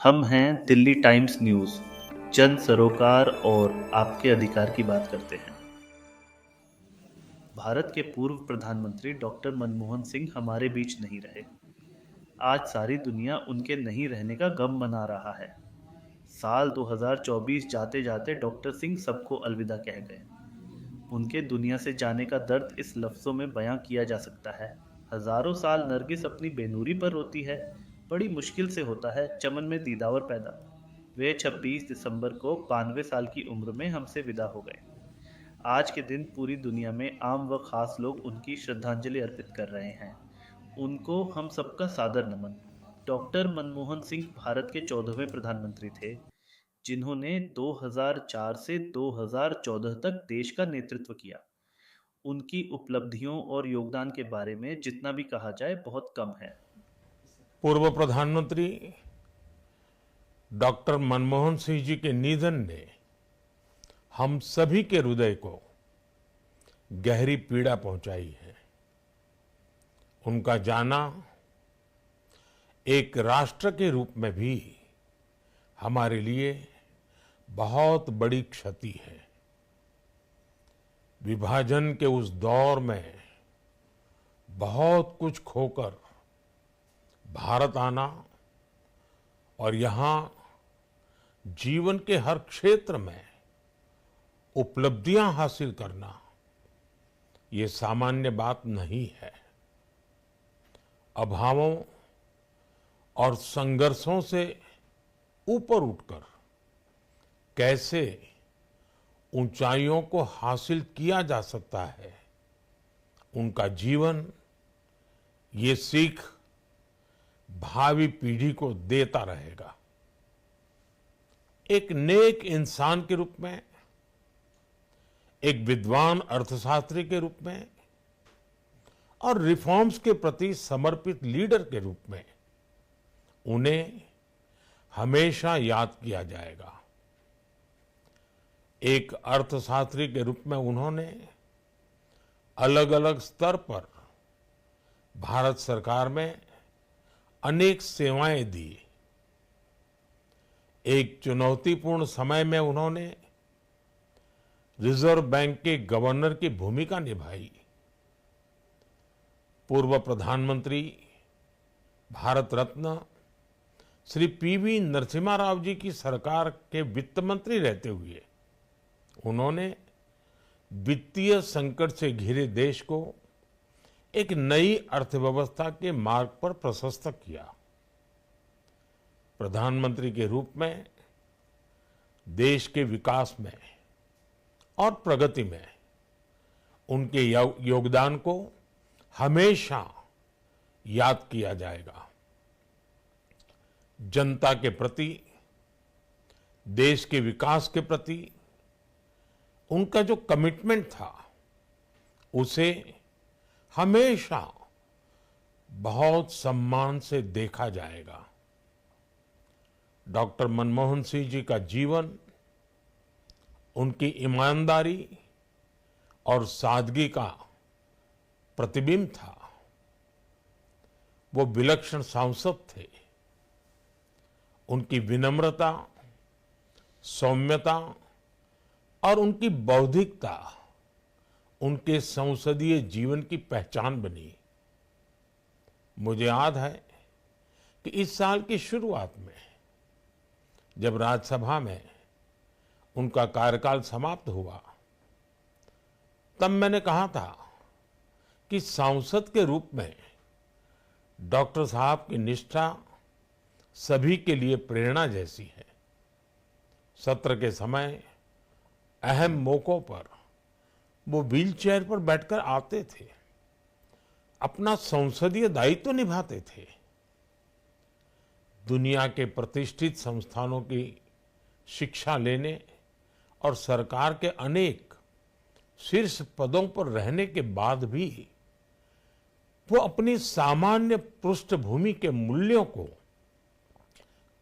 हम हैं Delhi times news. जन सरोकार और आपके अधिकार की बात करते हैं। भारत के पूर्व प्रधानमंत्री डॉक्टर मनमोहन सिंह हमारे बीच नहीं रहे। आज सारी दुनिया उनके नहीं रहने का गम मना रहा है। साल 2024 जाते जाते डॉक्टर सिंह सबको अलविदा कह गए। उनके दुनिया से जाने का दर्द इस लफ्ज़ों में बयां किया जा सकता है। हजारों साल नरगिस अपनी बेनूरी पर रोती है। बड़ी मुश्किल से होता है चमन में दीदावर पैदा। वे 26 दिसंबर को 92 साल की उम्र में हमसे विदा हो गए। आज के दिन पूरी दुनिया में आम व खास लोग उनकी श्रद्धांजलि अर्पित कर रहे हैं। उनको हम सबका सादर नमन। डॉक्टर मनमोहन सिंह भारत के 14वें प्रधानमंत्री थे, जिन्होंने 2004 से 2014 तक देश का नेतृत्व किया। उनकी उपलब्धियों और योगदान के बारे में जितना भी कहा जाए बहुत कम है। पूर्व प्रधानमंत्री डॉक्टर मनमोहन सिंह जी के निधन ने हम सभी के हृदय को गहरी पीड़ा पहुंचाई है। उनका जाना एक राष्ट्र के रूप में भी हमारे लिए बहुत बड़ी क्षति है। विभाजन के उस दौर में बहुत कुछ खोकर भारत आना और यहाँ जीवन के हर क्षेत्र में उपलब्धियां हासिल करना ये सामान्य बात नहीं है। अभावों और संघर्षों से ऊपर उठकर कैसे ऊंचाइयों को हासिल किया जा सकता है, उनका जीवन ये सीख भावी पीढ़ी को देता रहेगा। एक नेक इंसान के रूप में, एक विद्वान अर्थशास्त्री के रूप में और रिफॉर्म्स के प्रति समर्पित लीडर के रूप में उन्हें हमेशा याद किया जाएगा। एक अर्थशास्त्री के रूप में उन्होंने अलग अलग स्तर पर भारत सरकार में अनेक सेवाएं दी। एक चुनौतीपूर्ण समय में उन्होंने रिजर्व बैंक के गवर्नर की भूमिका निभाई। पूर्व प्रधानमंत्री भारत रत्न श्री पीवी नरसिम्हा राव जी की सरकार के वित्त मंत्री रहते हुए उन्होंने वित्तीय संकट से घिरे देश को एक नई अर्थव्यवस्था के मार्ग पर प्रशस्त किया। प्रधानमंत्री के रूप में देश के विकास में और प्रगति में उनके योगदान को हमेशा याद किया जाएगा। जनता के प्रति, देश के विकास के प्रति उनका जो कमिटमेंट था, उसे हमेशा बहुत सम्मान से देखा जाएगा। डॉक्टर मनमोहन सिंह जी का जीवन उनकी ईमानदारी और सादगी का प्रतिबिंब था। वो विलक्षण सांसद थे। उनकी विनम्रता, सौम्यता और उनकी बौद्धिकता उनके संसदीय जीवन की पहचान बनी। मुझे याद है कि इस साल की शुरुआत में जब राज्यसभा में उनका कार्यकाल समाप्त हुआ, तब मैंने कहा था कि सांसद के रूप में डॉक्टर साहब की निष्ठा सभी के लिए प्रेरणा जैसी है। सत्र के समय अहम मौकों पर वो व्हीलचेयर पर बैठकर आते थे, अपना संसदीय दायित्व निभाते थे। दुनिया के प्रतिष्ठित संस्थानों की शिक्षा लेने और सरकार के अनेक शीर्ष पदों पर रहने के बाद भी वो अपनी सामान्य पृष्ठभूमि के मूल्यों को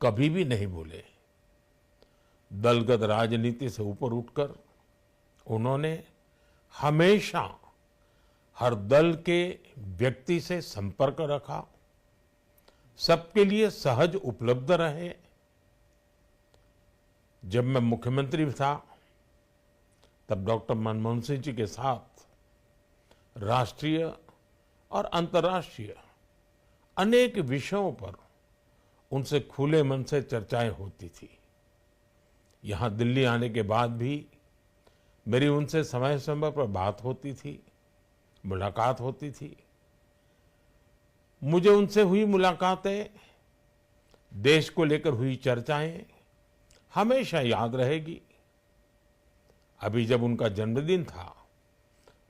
कभी भी नहीं भूले। दलगत राजनीति से ऊपर उठकर उन्होंने हमेशा हर दल के व्यक्ति से संपर्क रखा, सबके लिए सहज उपलब्ध रहे जब मैं मुख्यमंत्री था तब डॉक्टर मनमोहन सिंह जी के साथ राष्ट्रीय और अंतर्राष्ट्रीय अनेक विषयों पर उनसे खुले मन से चर्चाएं होती थी। यहाँ दिल्ली आने के बाद भी मेरी उनसे समय समय पर बात होती थी, मुलाकात होती थी। मुझे उनसे हुई मुलाकातें, देश को लेकर हुई चर्चाएं हमेशा याद रहेगी। अभी जब उनका जन्मदिन था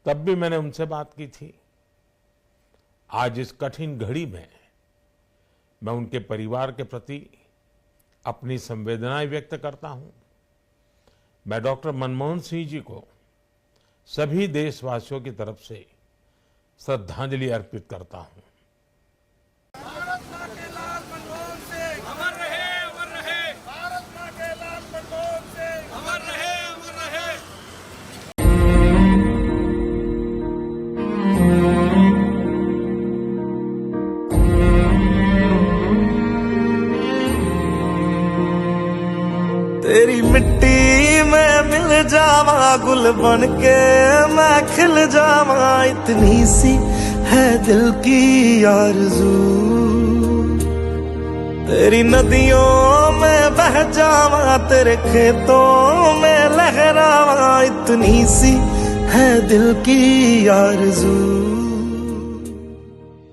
तब भी मैंने उनसे बात की थी। आज इस कठिन घड़ी में मैं उनके परिवार के प्रति अपनी संवेदनाएं व्यक्त करता हूं। मैं डॉक्टर मनमोहन सिंह जी को सभी देशवासियों की तरफ से श्रद्धांजलि अर्पित करता हूं। भारत मां के लाल मनमोहन सिंह अमर रहे, अमर रहे। भारत मां के लाल मनमोहन सिंह अमर रहे, अमर रहे। तेरी मिट्टी में मिल जावा, गुल बन के मैं खिल जावा, इतनी सी है दिल की आरज़ू। तेरी नदियों में बह जावा, तेरे खेतों में लहरावा, इतनी सी है दिल की आरज़ू।